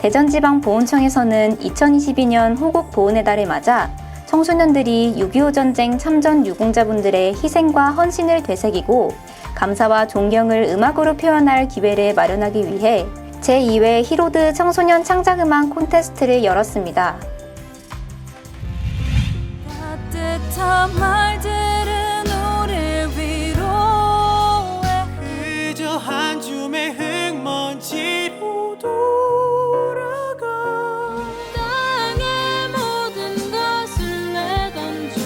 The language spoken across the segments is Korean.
대전지방보훈청에서는 2022년 호국 보훈의 달을 맞아 청소년들이 6.25 전쟁 참전 유공자분들의 희생과 헌신을 되새기고 감사와 존경을 음악으로 표현할 기회를 마련하기 위해 제2회 히로드 청소년 창작음악 콘테스트를 열었습니다. 따뜻한 말들은 우릴 위로해 그저 한 줌의 흙먼지로 돌아가 땅의 모든 것을 내던져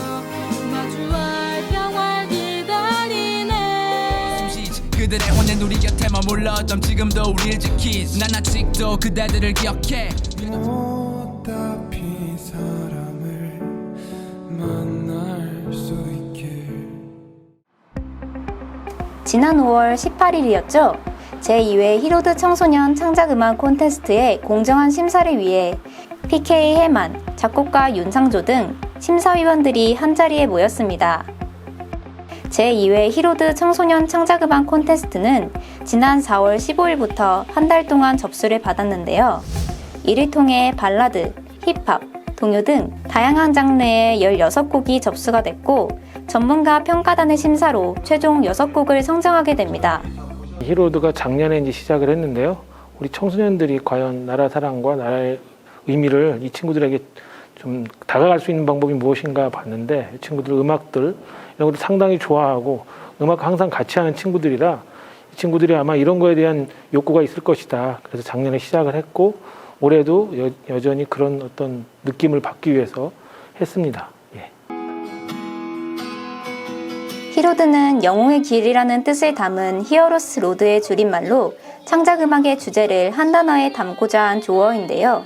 마주할 평화를 기다리네 숨쉬지 그들의 혼낸 우리 곁에 머물러 좀 지금도 우릴 지키지 난 아직도 그대들을 기억해 어차피 사람을 만날 수 있게 지난 5월 18일이었죠. 제2회 히로드 청소년 창작음악 콘테스트의 공정한 심사를 위해 PK 해만, 작곡가 윤상조 등 심사위원들이 한자리에 모였습니다. 제2회 히로드 청소년 창작음악 콘테스트는 지난 4월 15일부터 한 달 동안 접수를 받았는데요. 이를 통해 발라드, 힙합, 동요 등 다양한 장르의 16곡이 접수가 됐고 전문가 평가단의 심사로 최종 6곡을 선정하게 됩니다. 히로드가 작년에 이제 시작을 했는데요. 우리 청소년들이 과연 나라 사랑과 나라의 의미를 이 친구들에게 좀 다가갈 수 있는 방법이 무엇인가 봤는데 이 친구들 음악들 이런 것도 상당히 좋아하고 음악 항상 같이 하는 친구들이라 이 친구들이 아마 이런 거에 대한 욕구가 있을 것이다. 그래서 작년에 시작을 했고 올해도 여전히 그런 어떤 느낌을 받기 위해서 했습니다. 예. 히로드는 영웅의 길이라는 뜻을 담은 히어로스 로드의 줄임말로 창작음악의 주제를 한 단어에 담고자 한 조어인데요.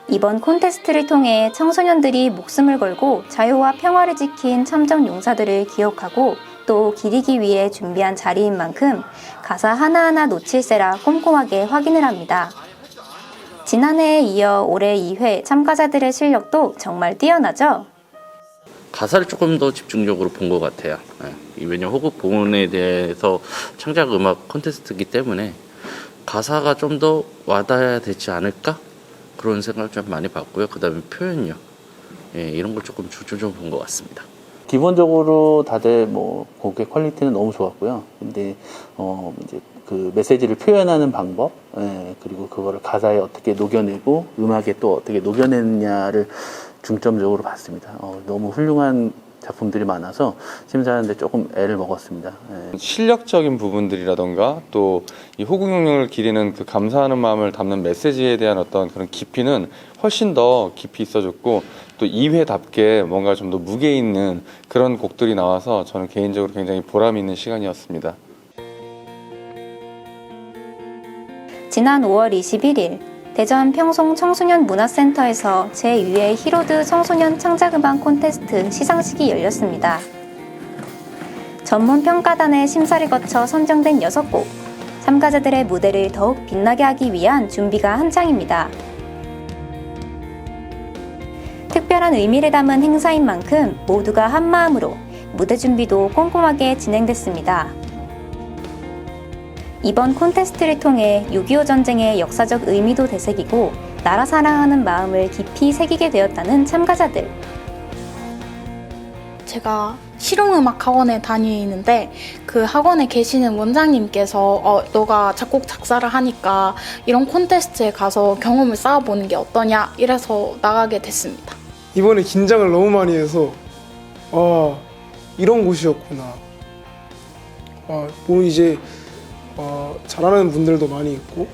이번 콘테스트를 통해 청소년들이 목숨을 걸고 자유와 평화를 지킨 참전 용사들을 기억하고 또 기리기 위해 준비한 자리인 만큼 가사 하나하나 놓칠세라 꼼꼼하게 확인을 합니다. 지난해에 이어 올해 2회 참가자들의 실력도 정말 뛰어나죠? 가사를 조금 더 집중적으로 본 것 같아요. 왜냐면 호국 보훈에 대해서 창작 음악 콘테스트이기 때문에 가사가 좀 더 와닿아야 되지 않을까? 그런 생각을 좀 많이 봤고요. 그 다음에 표현력 이런 걸 조금 좀 본 것 같습니다. 기본적으로 다들 뭐 곡의 퀄리티는 너무 좋았고요. 근데 이제 그 메시지를 표현하는 방법, 그리고 그거를 가사에 어떻게 녹여내고 음악에 또 어떻게 녹여내느냐를 중점적으로 봤습니다. 너무 훌륭한 작품들이 많아서 심사하는데 조금 애를 먹었습니다. 실력적인 부분들이라던가 또 이 호국영령을 기리는 그 감사하는 마음을 담는 메시지에 대한 어떤 그런 깊이는 훨씬 더 깊이 있어졌고 또 2회답게 뭔가 좀 더 무게 있는 그런 곡들이 나와서 저는 개인적으로 굉장히 보람 있는 시간이었습니다. 지난 5월 21일 대전 평송 청소년 문화센터에서 제2회 히로드 청소년 창작음악 콘테스트 시상식이 열렸습니다. 전문 평가단의 심사를 거쳐 선정된 6곡, 참가자들의 무대를 더욱 빛나게 하기 위한 준비가 한창입니다. 특별한 의미를 담은 행사인 만큼 모두가 한마음으로 무대 준비도 꼼꼼하게 진행됐습니다. 이번 콘테스트를 통해 6.25 전쟁의 역사적 의미도 되새기고 나라 사랑하는 마음을 깊이 새기게 되었다는 참가자들. 제가 실용음악 학원에 다니는데 그 학원에 계시는 원장님께서 너가 작곡 작사를 하니까 이런 콘테스트에 가서 경험을 쌓아보는 게 어떠냐 이래서 나가게 됐습니다. 이번에 긴장을 너무 많이 해서 이런 곳이었구나. 뭐 이제 잘하는 분들도 많이 있고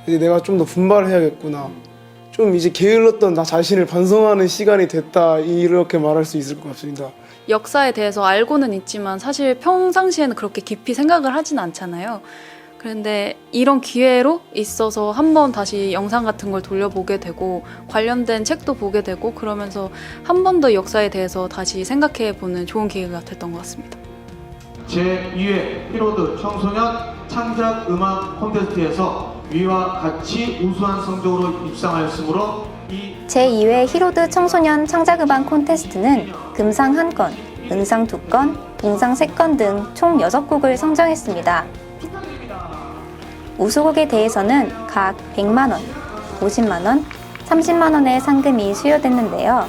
이제 내가 좀 더 분발을 해야겠구나. 좀 이제 게을렀던 나 자신을 반성하는 시간이 됐다 이렇게 말할 수 있을 것 같습니다. 역사에 대해서 알고는 있지만 사실 평상시에는 그렇게 깊이 생각을 하진 않잖아요. 그런데 이런 기회로 있어서 한번 다시 영상 같은 걸 돌려보게 되고 관련된 책도 보게 되고 그러면서 한 번 더 역사에 대해서 다시 생각해보는 좋은 기회가 됐던 것 같습니다. 제2회 히로드 청소년 창작 음악 콘테스트에서 위와 같이 우수한 성적으로 입상하였으므로 제2회 히로드 청소년 창작음악 콘테스트는 금상 1건, 은상 2건, 동상 3건 등 총 6곡을 선정했습니다. 우수곡에 대해서는 각 100만원, 50만원, 30만원의 상금이 수여됐는데요.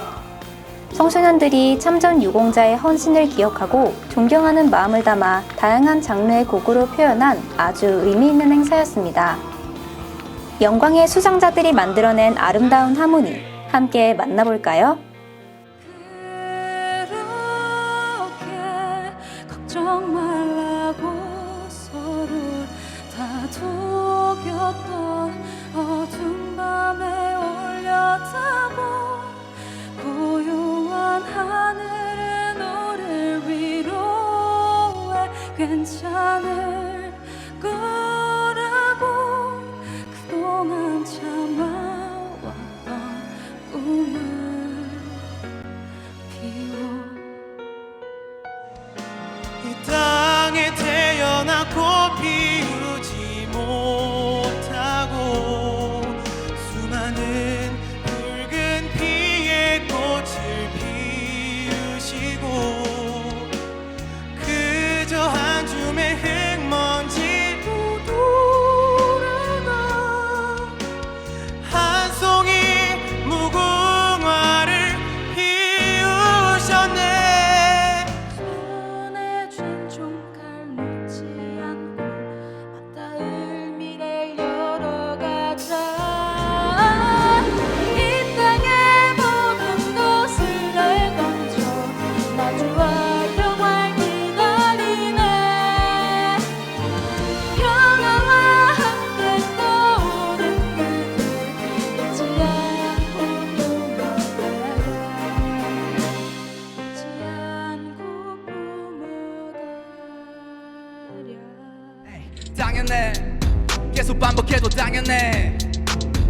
청소년들이 참전 유공자의 헌신을 기억하고 존경하는 마음을 담아 다양한 장르의 곡으로 표현한 아주 의미 있는 행사였습니다. 영광의 수상자들이 만들어낸 아름다운 하모니, 함께 만나볼까요? 그렇게 걱정 말라고 서로 다독였던 어두운 밤에 올려다보 고요한 하늘은 우릴 위로해 괜찮을 거라고 그동안 참아왔던 꿈을 피워 이 땅에 태어나고 피우지 못하고 수많은 붉은 피의 꽃을 피우시고 그저 한 줌의 흙먼지로 돌아가 한 송이 무궁화를 피우셨네. 손에 쥔 종칼 놓지 않고 맞닿을 미래를 열어가자. 이 땅의 모든 것을 내던져 나주와 평화를 기다리네. 평화와 함께 떠오른 그들 잊지 않고 잊지 않고 뿜어가랴. 당연해 계속 반복해도 당연해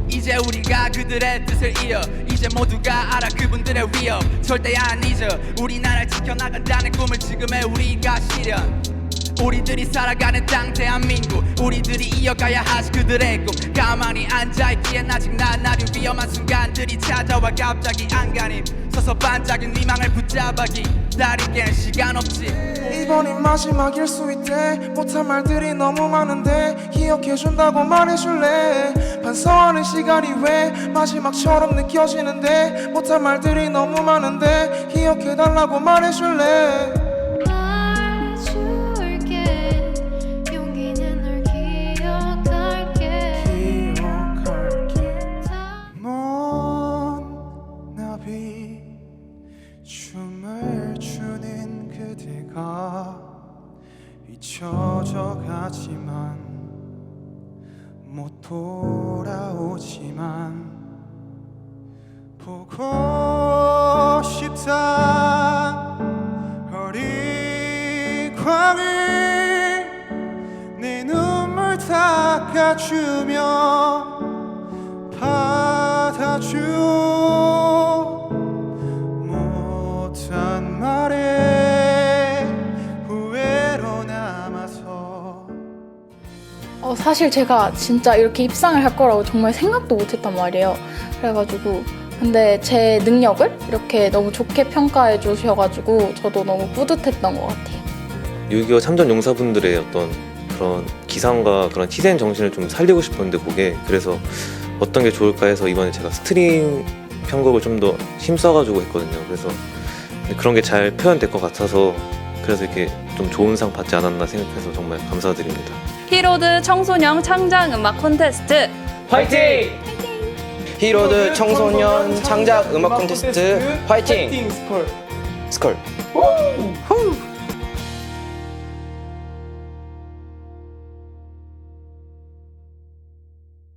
이제 우리가 그들의 뜻을 이어 이제 모두가 알아 그분들의 위협 절대 안 잊어 우리나라를 지켜나간다는 꿈을 지금의 우리가 실현 우리들이 살아가는 땅 대한민국 우리들이 이어가야 하지 그들의 꿈 가만히 앉아있기엔 아직 나날이 위험한 순간들이 찾아와 갑자기 안간힘 서서 반짝인 희망을 붙잡아 기다리기엔 시간 없지 이번이 마지막일 수 있대 못한 말들이 너무 많은데 기억해준다고 말해줄래 반성하는 시간이 왜 마지막처럼 느껴지는데 못한 말들이 너무 많은데 기억해달라고 말해줄래 말해줄게 용기는 널 기억할게 먼 나비 춤을 추는 그대가 잊혀져 가지만 못 돌아오지만 보고 싶다 어린 광을 내 눈물 닦아주며 받아줘 못한 말에 후회로 남아서 사실 제가 진짜 이렇게 입상을 할 거라고 정말 생각도 못했단 말이에요. 그래가지고 근데 제 능력을 이렇게 너무 좋게 평가해 주셔가지고 저도 너무 뿌듯했던 것 같아요. 6.25 참전 용사분들의 어떤 그런 기상과 그런 희생 정신을 좀 살리고 싶었는데 곡에 그래서 어떤 게 좋을까 해서 이번에 제가 스트링 편곡을 좀 더 힘써가지고 했거든요. 그래서 그런 게 잘 표현될 것 같아서 그래서 이렇게 좀 좋은 상 받지 않았나 생각해서 정말 감사드립니다. 히로드 청소년 창작 음악 콘테스트 화이팅! 히로드 청소년 창작 음악 콘테스트 화이팅! 스컬. 스컬